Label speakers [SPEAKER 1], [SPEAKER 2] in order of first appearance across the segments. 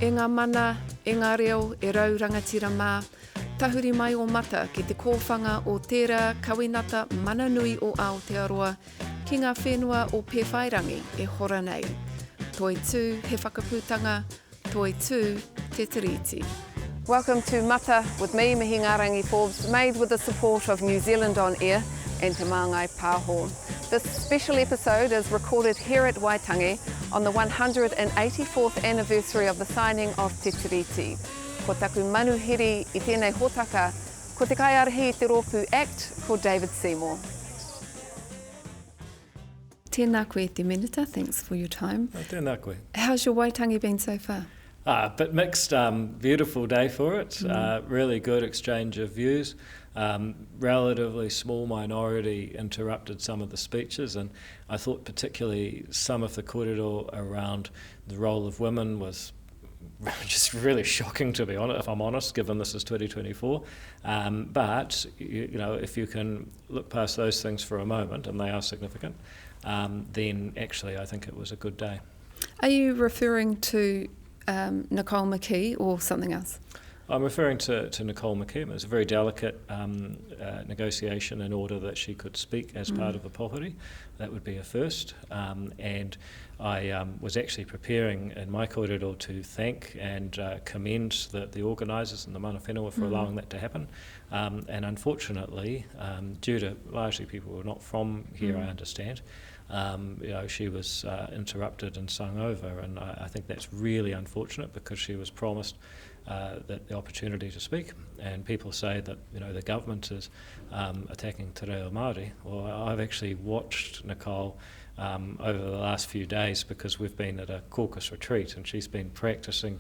[SPEAKER 1] E ngā mana, e ngā reo, e rau rangatira mā, tahuri mai o mata ki te kōwhanga o tērā kawinata mana nui o Aotearoa ki ngā whenua o Waitangi e hora nei. Toi tū he whakapūtanga, toi tū Te Tiriti. Welcome to Mata with me, Mihingarangi Forbes, made with the support of New Zealand On Air and Te Māngai Pāho. This special episode is recorded here at Waitangi on the 184th anniversary of the signing of Te Tiriti. Ko taku manuhiri I tēnei hōtaka, ko te kaiarahi I te rōpū Act, ko David Seymour. Tēnā koe te minita, thanks for your time.
[SPEAKER 2] Tēnā koe.
[SPEAKER 1] How's your Waitangi been so far?
[SPEAKER 2] A bit mixed, beautiful day for it, really good exchange of views. Relatively small minority interrupted some of the speeches, and I thought particularly some of the kōrero around the role of women was just really shocking, to be honest, if I'm honest, given this is 2024. But you know, if you can look past those things for a moment, and they are significant, then actually I think it was a good day.
[SPEAKER 1] Are you referring to Nicole McKee or something else?
[SPEAKER 2] I'm referring to Nicole McKee. It was a very delicate negotiation in order that she could speak as part of the pōhuri. That would be a first. And I was actually preparing in my kōrero to thank and commend the organisers and the mana whenua for allowing that to happen. And unfortunately, due to largely people who are not from here, I understand, you know, she was interrupted and sung over, and I think that's really unfortunate because she was promised that the opportunity to speak, and people say that, you know, the government is attacking Te Ture Whenua Māori. Well, I've actually watched Nicole over the last few days because we've been at a caucus retreat, and she's been practicing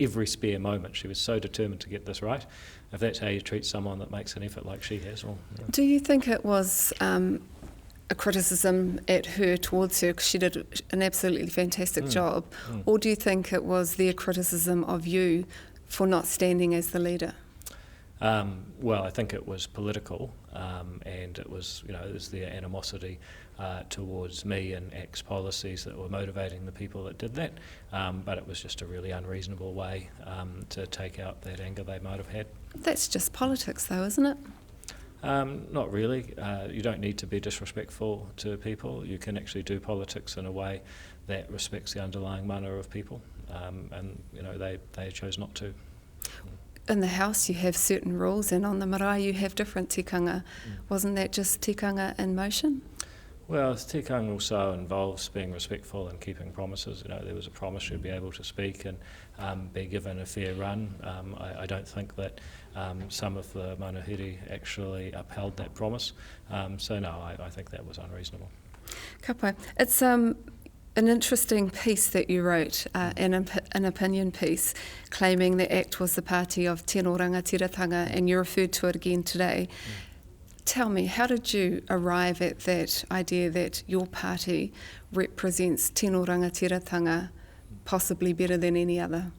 [SPEAKER 2] every spare moment. She was so determined to get this right. If that's how you treat someone that makes an effort like she has, well, yeah.
[SPEAKER 1] Do you think it was a criticism at her towards her because she did an absolutely fantastic job, or do you think it was their criticism of you for not standing as the leader?
[SPEAKER 2] Well, I think it was political, and it was, you know, it was their animosity towards me and ACT's policies that were motivating the people that did that, but it was just a really unreasonable way to take out that anger they might have had.
[SPEAKER 1] That's just politics though, isn't it?
[SPEAKER 2] Not really. You don't need to be disrespectful to people. You can actually do politics in a way that respects the underlying mana of people, and you know, they chose not to.
[SPEAKER 1] In the House you have certain rules, and on the marae you have different tikanga. Wasn't that just tikanga in motion?
[SPEAKER 2] Well, tikanga also involves being respectful and keeping promises. You know, there was a promise you'd be able to speak and be given a fair run. I don't think that some of the manuhiri actually upheld that promise. So no, I think that was unreasonable.
[SPEAKER 1] Ka pai. It's an interesting piece that you wrote, an opinion piece, claiming the ACT was the party of Tino Rangatiratanga, and you referred to it again today. Tell me, how did you arrive at that idea that your party represents Tino Rangatiratanga possibly better than any other?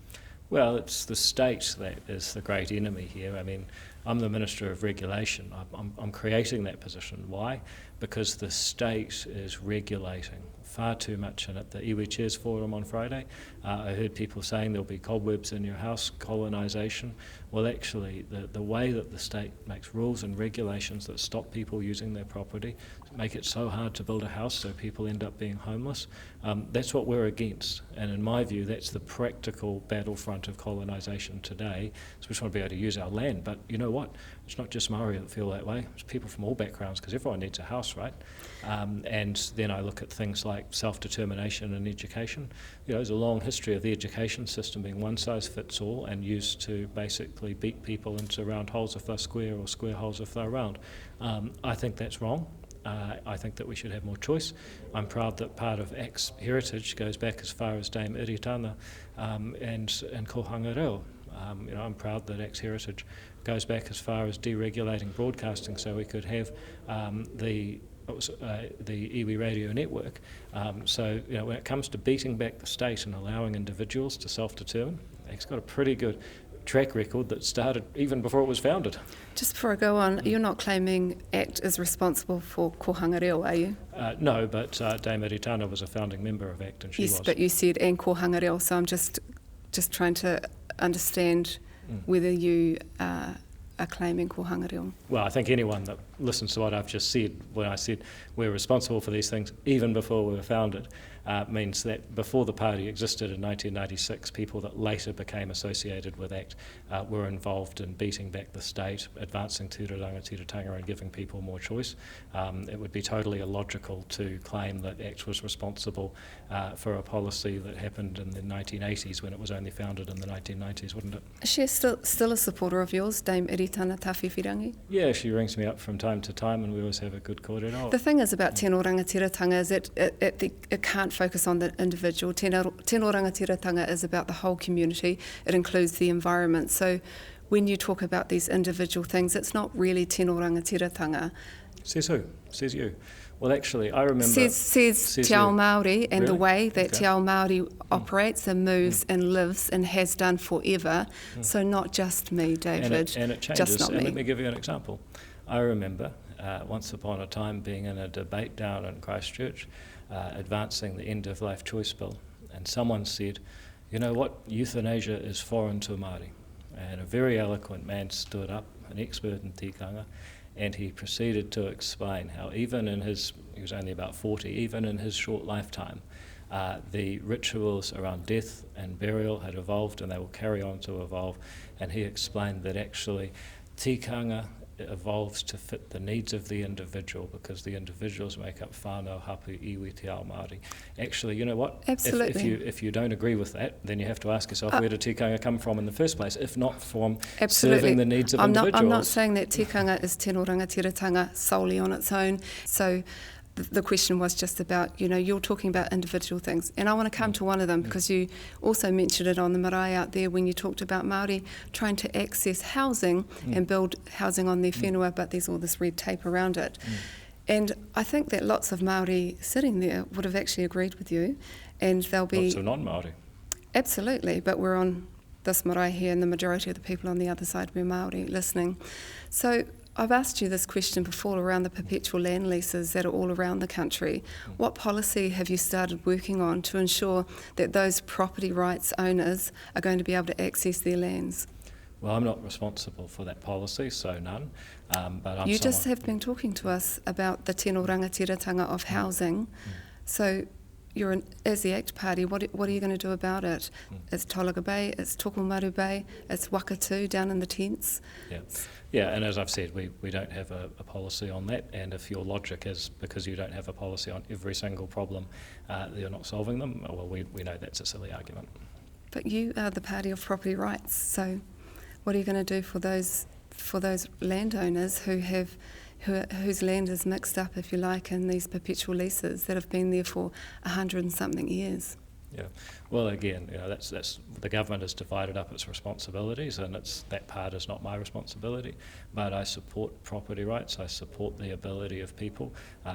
[SPEAKER 2] Well, it's the state that is the great enemy here. I mean, I'm the Minister of Regulation. I'm creating that position. Why? Because the state is regulating far too much in it. The Iwi Chairs Forum on Friday, I heard people saying there'll be cobwebs in your house, colonisation. Well, actually, the way that the state makes rules and regulations that stop people using their property, make it so hard to build a house so people end up being homeless, that's what we're against. And in my view, that's the practical battlefront of colonisation today. So we just want to be able to use our land. But you know what? It's not just Māori that feel that way. It's people from all backgrounds, because everyone needs a house, right? And then I look at things like self-determination and education. You know, there's a long history of the education system being one size fits all and used to basically beat people into round holes if they're square or square holes if they're round. I think that's wrong. I think that we should have more choice. I'm proud that part of ACT's heritage goes back as far as Dame Iritana and Kohanga Reo. You know, I'm proud that ACT's heritage goes back as far as deregulating broadcasting so we could have the iwi radio network. So, you know, when it comes to beating back the state and allowing individuals to self-determine, ACT's got a pretty good track record that started even before it was founded.
[SPEAKER 1] Just before I go on, you're not claiming ACT is responsible for Kohanga Reo, are you?
[SPEAKER 2] No, but Dame Iritana was a founding member of ACT, and she was.
[SPEAKER 1] Yes, but you said and Kohanga Reo, so I'm just just trying to understand whether you are claiming kohanga reo.
[SPEAKER 2] Well, I think anyone that listens to what I've just said, when I said we're responsible for these things even before we were founded, means that before the party existed in 1996, people that later became associated with ACT were involved in beating back the state, advancing Te Ture Rangatiratanga and giving people more choice. It would be totally illogical to claim that ACT was responsible for a policy that happened in the 1980s when it was only founded in the 1990s, wouldn't it?
[SPEAKER 1] Is she still a supporter of yours, Dame Iritana Tawhiwhirangi?
[SPEAKER 2] Yeah, she rings me up from time to time and we always have a good kōrero.
[SPEAKER 1] The thing is about Tino Rangatiratanga is that it can't focus on the individual. Tino Rangatiratanga is about the whole community. It includes the environment. So when you talk about these individual things, it's not really Tino Rangatiratanga.
[SPEAKER 2] Says who? Says you. Well, actually, I remember...
[SPEAKER 1] Says Te Ao Māori and
[SPEAKER 2] Really?
[SPEAKER 1] the way that
[SPEAKER 2] Okay.
[SPEAKER 1] Te Ao Māori operates and moves and lives and has done forever. So not just me, David.
[SPEAKER 2] And it changes.
[SPEAKER 1] Just not
[SPEAKER 2] and
[SPEAKER 1] me.
[SPEAKER 2] let me give you an example. I remember once upon a time being in a debate down in Christchurch, advancing the end-of-life choice bill, and someone said, you know what, euthanasia is foreign to Māori. And a very eloquent man stood up, an expert in tikanga, and he proceeded to explain how even in his, he was only about 40, even in his short lifetime, the rituals around death and burial had evolved and they will carry on to evolve. And he explained that actually tikanga evolves to fit the needs of the individual because the individuals make up whānau hapu iwi te ao Māori. Actually, you know what?
[SPEAKER 1] Absolutely.
[SPEAKER 2] If you don't agree with that, then you have to ask yourself where did tikanga come from in the first place, if not from serving the needs of individuals.
[SPEAKER 1] I'm not saying that tikanga is Tino Rangatiratanga solely on its own. So the question was just about, you know, you're talking about individual things. And I want to come to one of them because you also mentioned it on the marae out there when you talked about Māori trying to access housing and build housing on their whenua, but there's all this red tape around it. And I think that lots of Māori sitting there would have actually agreed with you. And they'll be...
[SPEAKER 2] Lots of non-Māori.
[SPEAKER 1] Absolutely, but we're on this marae here and the majority of the people on the other side were Māori listening. So I've asked you this question before around the perpetual land leases that are all around the country. What policy have you started working on to ensure that those property rights owners are going to be able to access their lands?
[SPEAKER 2] Well, I'm not responsible for that policy, so none. But I'm
[SPEAKER 1] You just have been talking to us about the Tino Rangatiratanga of housing. So you're as the ACT Party, what are you going to do about it? It's Tolaga Bay, it's Tokomaru Bay, it's Wakatu down in the tents.
[SPEAKER 2] Yeah, and as I've said, we don't have a policy on that, and if your logic is because you don't have a policy on every single problem, you're not solving them, well, we know that's a silly argument.
[SPEAKER 1] But you are the party of property rights, so what are you going to do for those landowners whose land is mixed up, if you like, in these perpetual leases that have been there for 100 and something years?
[SPEAKER 2] Yeah, well, again, you know, that's the government has divided up its responsibilities, and that part is not my responsibility. But I support property rights. I support the ability of people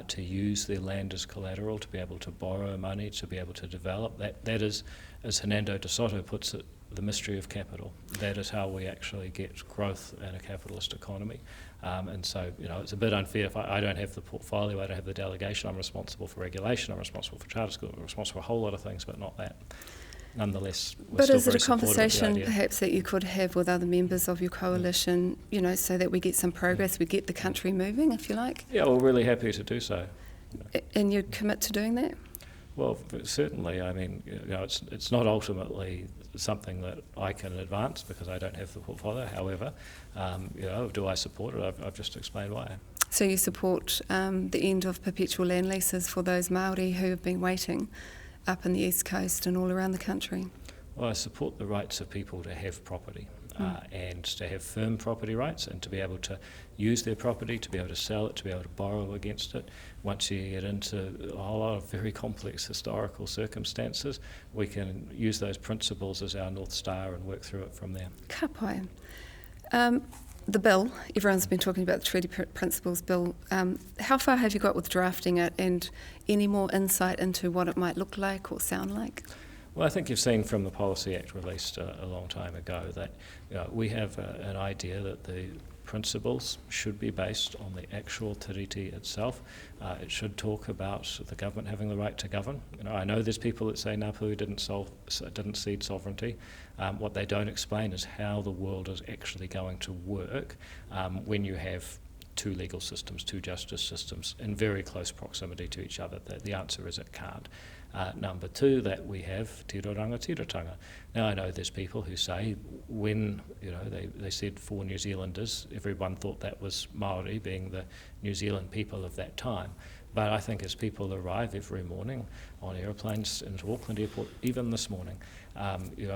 [SPEAKER 2] to use their land as collateral, to be able to borrow money, to be able to develop. That is, as Hernando de Soto puts it, the mystery of capital. That is how we actually get growth in a capitalist economy. And so, you know, it's a bit unfair if I don't have the portfolio, I don't have the delegation, I'm responsible for regulation, I'm responsible for charter school, I'm responsible for a whole lot of things, but not that. Nonetheless, we're
[SPEAKER 1] but
[SPEAKER 2] still
[SPEAKER 1] is it
[SPEAKER 2] very
[SPEAKER 1] a
[SPEAKER 2] supportive of the
[SPEAKER 1] conversation
[SPEAKER 2] idea.
[SPEAKER 1] perhaps that you could have with other members of your coalition, you know, so that we get some progress, we get the country moving, if you like?
[SPEAKER 2] Yeah, we're really happy to do so.
[SPEAKER 1] And you commit to doing that?
[SPEAKER 2] Well, certainly. I mean, you know, it's not ultimately something that I can advance because I don't have the portfolio. However, you know, do I support it? I've just explained why.
[SPEAKER 1] So you support the end of perpetual land leases for those Māori who have been waiting up in the East Coast and all around the country?
[SPEAKER 2] Well, I support the rights of people to have property and to have firm property rights and to be able to use their property, to be able to sell it, to be able to borrow against it. Once you get into a whole lot of very complex historical circumstances, we can use those principles as our North Star and work through it from there.
[SPEAKER 1] Ka pai. The bill, everyone's been talking about the Treaty Principles Bill. How far have you got with drafting it, and any more insight into what it might look like or sound like?
[SPEAKER 2] Well, I think you've seen from the Policy Act released a long time ago that, you know, we have an idea that the principles should be based on the actual tiriti itself. It should talk about the government having the right to govern. I know there's people that say Ngāpuhi didn't cede sovereignty. What they don't explain is how the world is actually going to work when you have two legal systems, two justice systems in very close proximity to each other. The answer is it can't. Number two, that we have Tino Rangatiratanga. Now I know there's people who say when they said for New Zealanders, everyone thought that was Māori being the New Zealand people of that time. But I think as people arrive every morning on aeroplanes into Auckland Airport, even this morning,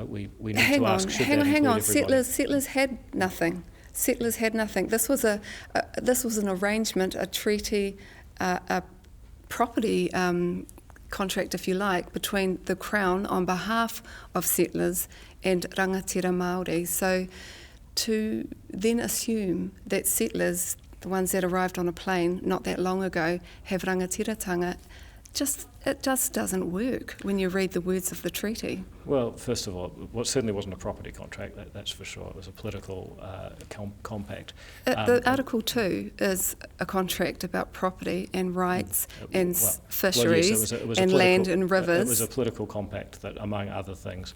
[SPEAKER 2] we need to ask, should that include everybody?
[SPEAKER 1] Settlers had nothing. Settlers had nothing. This was an arrangement, a treaty, a property contract, if you like, between the Crown on behalf of settlers and Rangatira Māori. So to then assume that settlers, the ones that arrived on a plane not that long ago, have rangatiratanga, it just doesn't work when you read the words of the treaty.
[SPEAKER 2] Well, first of all, it certainly wasn't a property contract, that's for sure. It was a political compact.
[SPEAKER 1] The Article 2 is a contract about property and rights and fisheries and land and rivers.
[SPEAKER 2] It was a political compact that, among other things,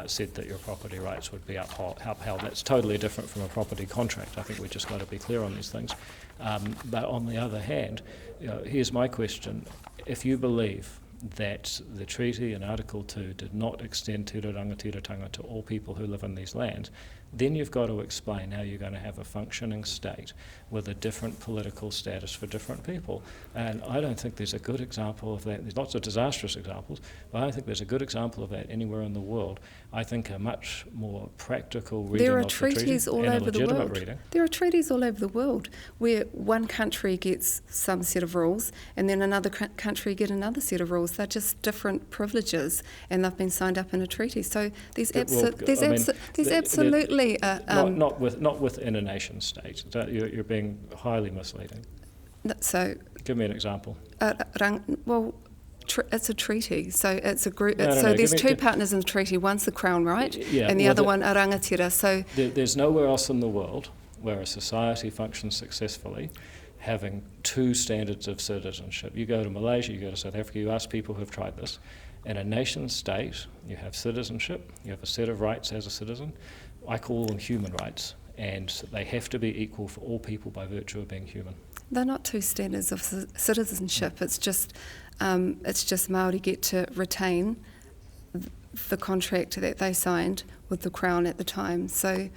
[SPEAKER 2] said that your property rights would be upheld. That's totally different from a property contract. I think we've just got to be clear on these things. But on the other hand, here's my question. If you believe that the treaty in Article 2 did not extend Te Rangatiratanga to all people who live in these lands, then you've got to explain how you're going to have a functioning state with a different political status for different people. And I don't think there's a good example of that. There's lots of disastrous examples, but I don't think there's a good example of that anywhere in the world. I think a much more practical reading of the treaty and a legitimate reading.
[SPEAKER 1] There are treaties all over the world where one country gets some set of rules and then another country get another set of rules. They're just different privileges and they've been signed up in a treaty. So there's absolutely
[SPEAKER 2] not within a nation state. You're being highly misleading.
[SPEAKER 1] So
[SPEAKER 2] give me an example.
[SPEAKER 1] It's a treaty, so it's a group. There's two partners in the treaty. One's the Crown, right? And the other one, a rangatira. So
[SPEAKER 2] there's nowhere else in the world where a society functions successfully having two standards of citizenship. You go to Malaysia, you go to South Africa, you ask people who have tried this. In a nation state, you have citizenship, you have a set of rights as a citizen. I call them human rights, and they have to be equal for all people by virtue of being human.
[SPEAKER 1] They're not two standards of citizenship. It's just Māori get to retain the contract that they signed with the Crown at the time. So,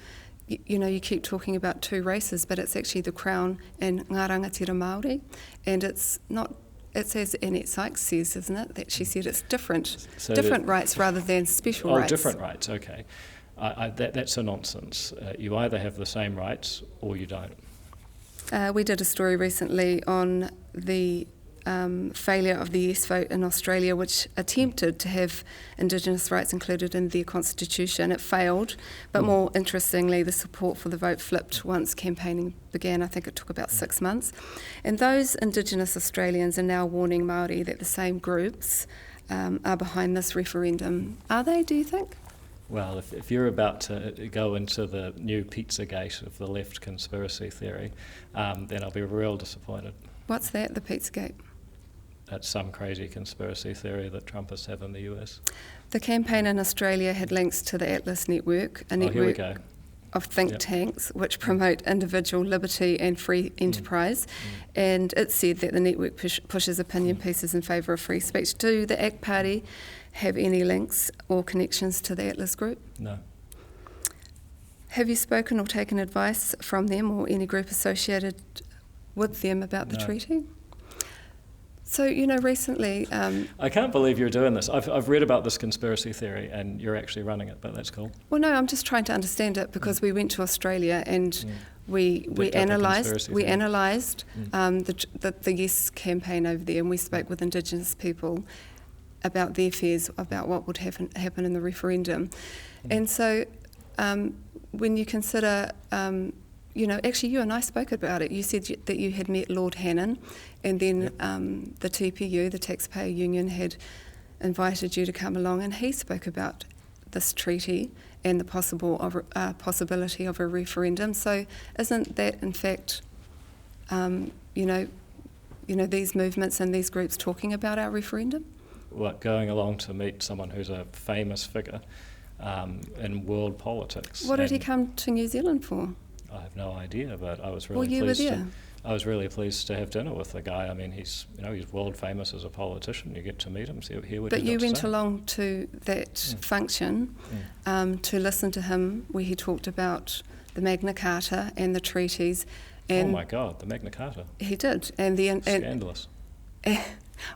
[SPEAKER 1] you keep talking about two races, but it's actually the Crown and Ngā Rangatira Māori, and it's not. It's as Annette Sykes says, isn't it? That she said it's different rights rather than special rights.
[SPEAKER 2] Oh, different rights. Okay, that's a nonsense. You either have the same rights or you don't.
[SPEAKER 1] We did a story recently on the failure of the yes vote in Australia, which attempted to have Indigenous rights included in their constitution. It failed, but more interestingly, the support for the vote flipped once campaigning began. I think it took about 6 months. And those Indigenous Australians are now warning Māori that the same groups are behind this referendum. Are they, do you think?
[SPEAKER 2] Well, if you're about to go into the new Pizzagate of the left conspiracy theory, then I'll be real disappointed.
[SPEAKER 1] What's that, the Pizzagate?
[SPEAKER 2] That's some crazy conspiracy theory that Trumpists have in the US.
[SPEAKER 1] The campaign in Australia had links to the Atlas Network, a network of think tanks which promote individual liberty and free enterprise, and it said that the network pushes opinion pieces in favour of free speech. Do the ACT Party have any links or connections to the Atlas group?
[SPEAKER 2] No.
[SPEAKER 1] Have you spoken or taken advice from them or any group associated with them about the treaty? So, recently...
[SPEAKER 2] I can't believe you're doing this. I've read about this conspiracy theory and you're actually running it, but that's cool.
[SPEAKER 1] Well, no, I'm just trying to understand it because we went to Australia and we analysed the Yes campaign over there, and we spoke with Indigenous people about their fears about what would happen in the referendum. And so when you consider... actually you and I spoke about it. You said that you had met Lord Hannon, and then the TPU, the Taxpayer Union, had invited you to come along, and he spoke about this treaty and the possibility of a referendum. So isn't that, in fact, these movements and these groups talking about our referendum?
[SPEAKER 2] What, going along to meet someone who's a famous figure in world politics?
[SPEAKER 1] What did he come to New Zealand for?
[SPEAKER 2] I have no idea, but I was really
[SPEAKER 1] you
[SPEAKER 2] pleased.
[SPEAKER 1] Were there.
[SPEAKER 2] I was really pleased to have dinner with the guy. I mean, he's world famous as a politician. You get to meet him, hear what
[SPEAKER 1] But
[SPEAKER 2] he
[SPEAKER 1] you went
[SPEAKER 2] say.
[SPEAKER 1] along to that function to listen to him, where he talked about the Magna Carta and the treaties. And
[SPEAKER 2] oh my God, the Magna Carta.
[SPEAKER 1] He did,
[SPEAKER 2] Scandalous.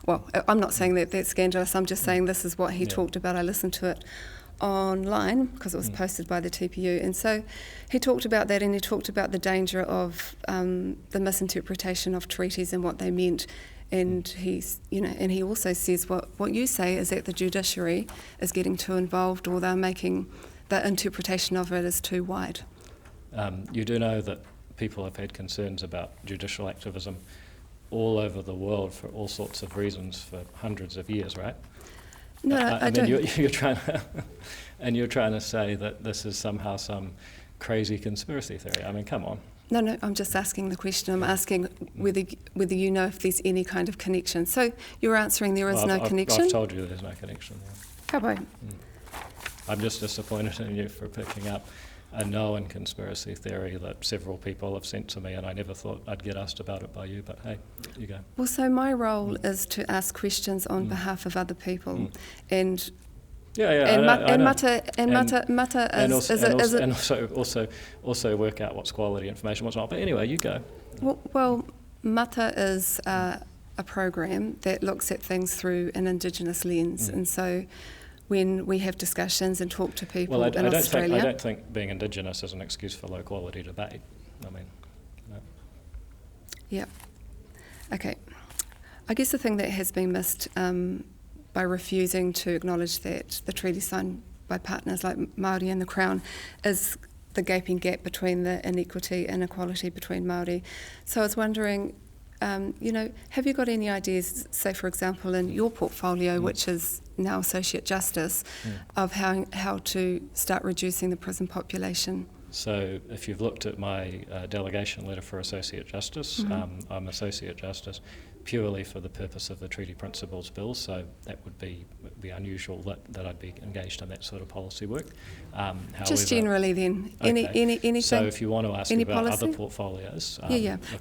[SPEAKER 1] Well, I'm not saying that that's scandalous. I'm just saying this is what he talked about. I listened to it online because it was posted by the TPU, and so he talked about that, and he talked about the danger of the misinterpretation of treaties and what they meant. And and he also says what you say is that the judiciary is getting too involved, or they're making the interpretation of it is too wide.
[SPEAKER 2] You do know that people have had concerns about judicial activism all over the world for all sorts of reasons for hundreds of years, right?
[SPEAKER 1] No, I don't.
[SPEAKER 2] You're trying to, and you're trying to say that this is somehow some crazy conspiracy theory. I mean, come on.
[SPEAKER 1] No, I'm just asking the question. I'm asking whether you know if there's any kind of connection. So you're answering there is no connection?
[SPEAKER 2] I've told you there's no connection. Yeah.
[SPEAKER 1] How about?
[SPEAKER 2] I'm just disappointed in you for picking up a known conspiracy theory that several people have sent to me, and I never thought I'd get asked about it by you, but hey, you go.
[SPEAKER 1] Well, so my role is to ask questions on behalf of other people, and Mata
[SPEAKER 2] also work out what's quality information, what's not. But anyway, you go.
[SPEAKER 1] Well, Mata is a program that looks at things through an Indigenous lens, and so when we have discussions and talk to people in Australia...
[SPEAKER 2] I don't think being Indigenous is an excuse for low-quality debate. I mean, no.
[SPEAKER 1] Yeah. Okay. I guess the thing that has been missed by refusing to acknowledge that the treaty signed by partners like Māori and the Crown is the gaping gap between the inequality between Māori. So I was wondering... have you got any ideas, say for example in your portfolio, which is now Associate Justice, of how to start reducing the prison population?
[SPEAKER 2] So if you've looked at my delegation letter for Associate Justice, I'm Associate Justice purely for the purpose of the Treaty Principles Bill, so that would be unusual that I'd be engaged in that sort of policy work. However,
[SPEAKER 1] just generally then,
[SPEAKER 2] okay.
[SPEAKER 1] anything?
[SPEAKER 2] So if you want to ask about
[SPEAKER 1] policy?
[SPEAKER 2] other portfolios...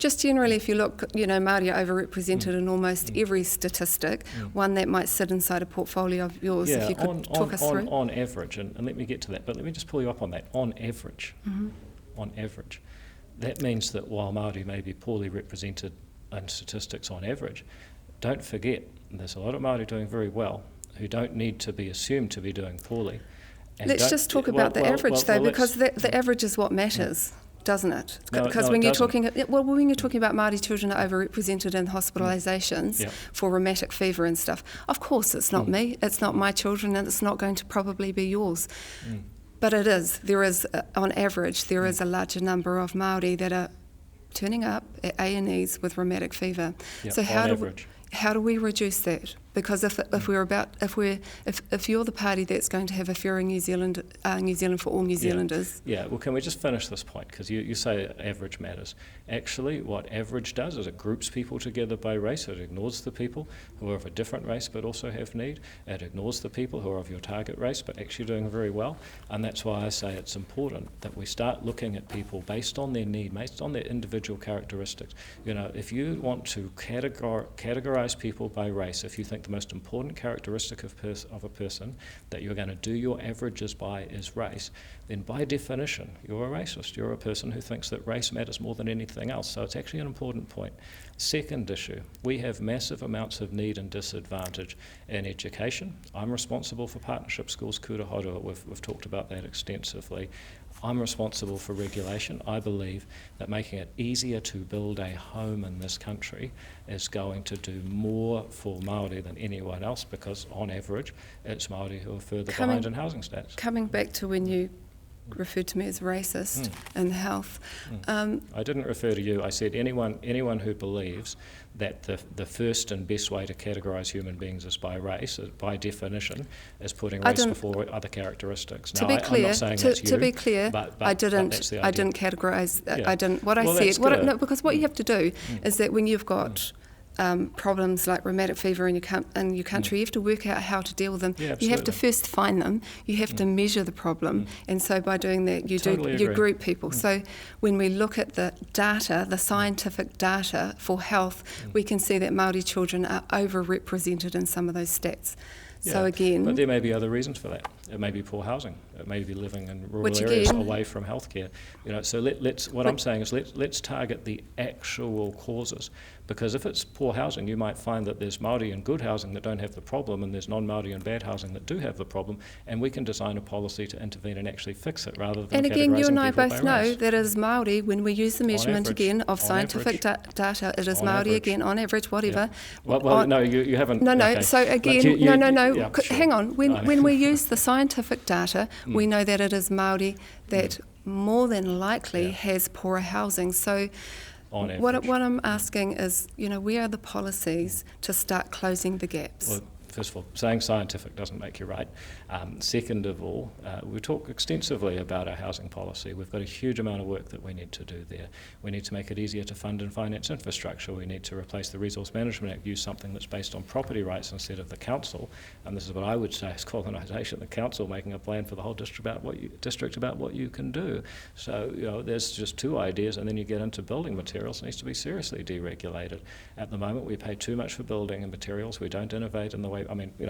[SPEAKER 1] Just generally, if you look, Māori are overrepresented in almost every statistic, one that might sit inside a portfolio of yours, if you could talk us through.
[SPEAKER 2] On average, and let me get to that, but let me just pull you up on that. On average, that means that while Māori may be poorly represented in statistics on average, don't forget there's a lot of Māori doing very well who don't need to be assumed to be doing poorly. And
[SPEAKER 1] let's just talk about the average though, because the average is what matters, doesn't it? Because when you're talking about Māori children are overrepresented in hospitalisations for rheumatic fever and stuff, of course it's not me, it's not my children, and it's not going to probably be yours. But it is. There is, on average, there is a larger number of Māori that are turning up at A&Es with rheumatic fever. So how do we reduce that? Because if you're the party that's going to have a fairer New Zealand for all New Zealanders.
[SPEAKER 2] Well, can we just finish this point? Because you say average matters. Actually, what average does is it groups people together by race. It ignores the people who are of a different race but also have need. It ignores the people who are of your target race but actually doing very well. And that's why I say it's important that we start looking at people based on their need, based on their individual characteristics. If you want to categorize people by race, if you think the most important characteristic of a person that you're going to do your averages by is race, then by definition you're a racist. You're a person who thinks that race matters more than anything else. So it's actually an important point. Second issue, we have massive amounts of need and disadvantage in education. I'm responsible for partnership schools, kura horua. We've talked about that extensively. I'm responsible for regulation. I believe that making it easier to build a home in this country is going to do more for Māori than anyone else, because on average it's Māori who are further behind in housing stats.
[SPEAKER 1] Coming back to when you referred to me as racist in health.
[SPEAKER 2] I didn't refer to you. I said anyone who believes that the first and best way to categorise human beings is by race, by definition, is putting race before other characteristics.
[SPEAKER 1] To be clear, to be clear, I didn't categorise.
[SPEAKER 2] Yeah.
[SPEAKER 1] I didn't. What I said. Because what you have to do is that when you've got problems like rheumatic fever in your country, you have to work out how to deal with them.
[SPEAKER 2] Yeah,
[SPEAKER 1] you have to first find them. You have to measure the problem, and so by doing that, you group people. So when we look at the data, the scientific data for health, we can see that Māori children are overrepresented in some of those stats.
[SPEAKER 2] Yeah,
[SPEAKER 1] so again,
[SPEAKER 2] but there may be other reasons for that. It may be poor housing. It may be living in rural areas away from healthcare. So I'm saying is let's target the actual causes. Because if it's poor housing, you might find that there's Māori in good housing that don't have the problem, and there's non-Māori in bad housing that do have the problem, and we can design a policy to intervene and actually fix it rather than.
[SPEAKER 1] And again, you and I both know that as Māori, when we use the measurement of scientific data, it is Māori again on average, whatever.
[SPEAKER 2] Yeah. No, you haven't.
[SPEAKER 1] No.
[SPEAKER 2] Okay.
[SPEAKER 1] So again,
[SPEAKER 2] Yeah, sure.
[SPEAKER 1] Hang on. When we use the scientific data, we know that it is Māori that more than likely has poorer housing. So. What I'm asking is, where are the policies to start closing the gaps?
[SPEAKER 2] Well, first of all, saying scientific doesn't make you right. Second of all, we talk extensively about our housing policy. We've got a huge amount of work that we need to do there. We need to make it easier to fund and finance infrastructure. We need to replace the Resource Management Act, use something that's based on property rights instead of the council. And this is what I would say is colonisation, the council making a plan for the whole district about what you can do. So, there's just two ideas, and then you get into building materials. It needs to be seriously deregulated. At the moment, we pay too much for building and materials. We don't innovate in the way,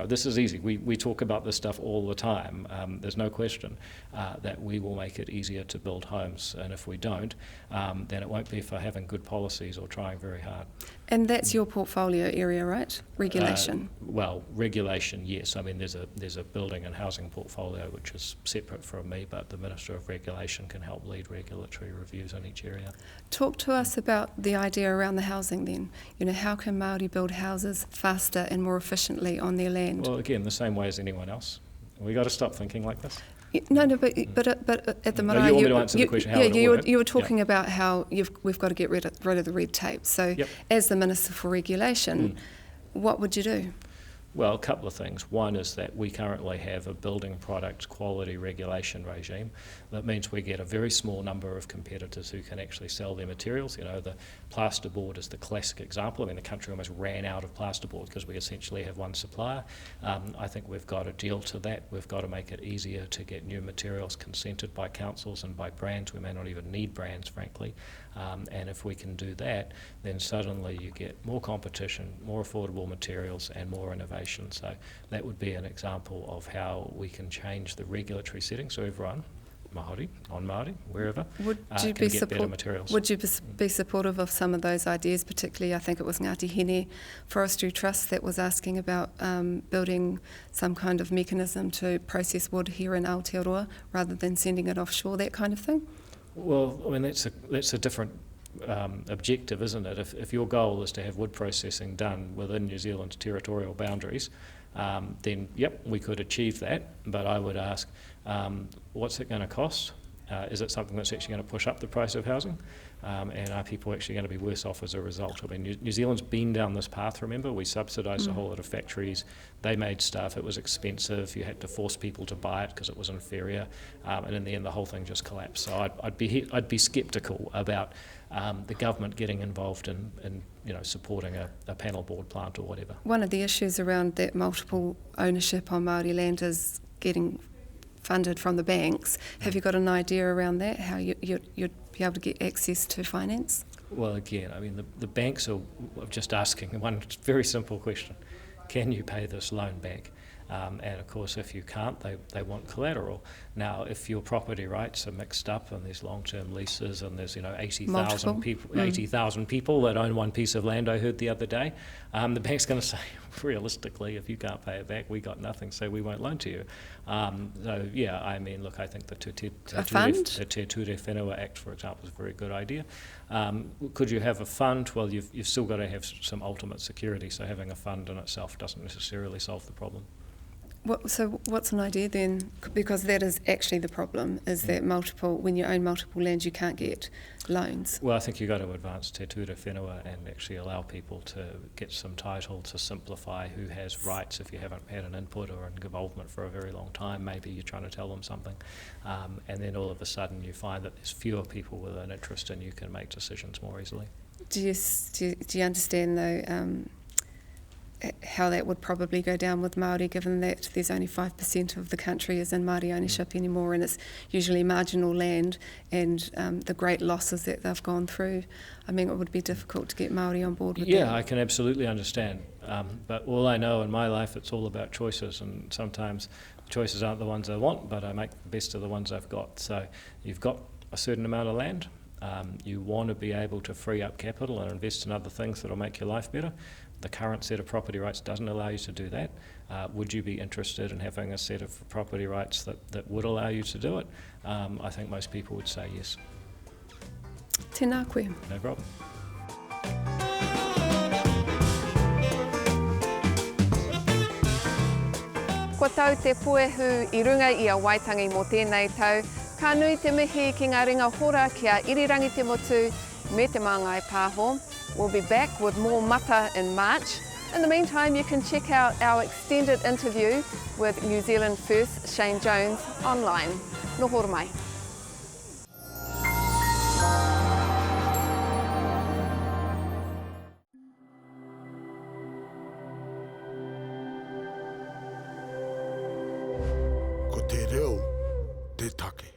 [SPEAKER 2] this is easy. We talk about this stuff all the time. There's no question that we will make it easier to build homes, and if we don't, then it won't be for having good policies or trying very hard.
[SPEAKER 1] And that's your portfolio area, right? Regulation.
[SPEAKER 2] Regulation, yes. There's a building and housing portfolio which is separate from me, but the Minister of Regulation can help lead regulatory reviews in each area. Talk
[SPEAKER 1] to us about the idea around the housing then. How can Māori build houses faster and more efficiently on their land?
[SPEAKER 2] Well, again, the same way as anyone else. We got to stop thinking like this.
[SPEAKER 1] But at the moment,
[SPEAKER 2] you want me to answer the question how
[SPEAKER 1] you were talking about how we've got to get rid of the red tape. So, as the Minister for Regulation, what would you do?
[SPEAKER 2] Well, a couple of things. One is that we currently have a building product quality regulation regime. That means we get a very small number of competitors who can actually sell their materials. The plasterboard is the classic example. The country almost ran out of plasterboard because we essentially have one supplier. I think we've got to deal to that. We've got to make it easier to get new materials consented by councils and by brands. We may not even need brands, frankly. And if we can do that, then suddenly you get more competition, more affordable materials, and more innovation. So that would be an example of how we can change the regulatory setting so everyone, Māori, non-Māori, wherever, can get better materials.
[SPEAKER 1] Would you be supportive of some of those ideas, particularly I think it was Ngāti Hine Forestry Trust that was asking about building some kind of mechanism to process wood here in Aotearoa rather than sending it offshore, that kind of thing?
[SPEAKER 2] Well, that's a different objective, isn't it? If your goal is to have wood processing done within New Zealand's territorial boundaries, then we could achieve that. But I would ask, what's it going to cost? Is it something that's actually going to push up the price of housing? And are people actually going to be worse off as a result? New Zealand's been down this path, remember? We subsidised a whole lot of factories. They made stuff. It was expensive. You had to force people to buy it because it was inferior. And in the end, the whole thing just collapsed. So I'd be sceptical about the government getting involved in supporting a panel board plant or whatever.
[SPEAKER 1] One of the issues around that multiple ownership on Māori land is getting funded from the banks. Have you got an idea around that, how you'd be able to get access to finance?
[SPEAKER 2] Well, again, the banks are just asking one very simple question. Can you pay this loan back? And of course, if you can't, they want collateral. Now, if your property rights are mixed up and there's long-term leases and there's 80,000 people that own one piece of land, I heard the other day, the bank's going to say, realistically, if you can't pay it back, we got nothing, so we won't loan to you. I think the Te Ture Whenua Act, for example, is a very good idea. Could you have a fund? Well, you've still got to have some ultimate security, so having a fund in itself doesn't necessarily solve the problem.
[SPEAKER 1] So what's an idea then? Because that is actually the problem, is that when you own multiple lands, you can't get loans.
[SPEAKER 2] Well, I think you've got to advance Te Ture Whenua and actually allow people to get some title, to simplify who has rights if you haven't had an input or an involvement for a very long time. Maybe you're trying to tell them something, and then all of a sudden you find that there's fewer people with an interest and you can make decisions more easily.
[SPEAKER 1] Do you understand though how that would probably go down with Māori, given that there's only 5% of the country is in Māori ownership anymore, and it's usually marginal land, and the great losses that they've gone through? I mean, it would be difficult to get Māori on board with that.
[SPEAKER 2] Yeah, I can absolutely understand. But all I know in my life, it's all about choices, and sometimes choices aren't the ones I want, but I make the best of the ones I've got. So you've got a certain amount of land. You want to be able to free up capital and invest in other things that will make your life better. The current set of property rights doesn't allow you to do that. Would you be interested in having a set of property rights that would allow you to do it? I think most people would say yes.
[SPEAKER 1] Tēnā koe.
[SPEAKER 2] No problem.
[SPEAKER 1] Ko tau te puehu I runga I a Waitangi mō tēnei tau. Ka nui te mihi ki ngā ringa hora kia irirangi te motu me te Māngai Pāho. We'll be back with more mata in March. In the meantime, you can check out our extended interview with New Zealand First Shane Jones online. Nohoro mai.
[SPEAKER 3] Ko te reo, te take.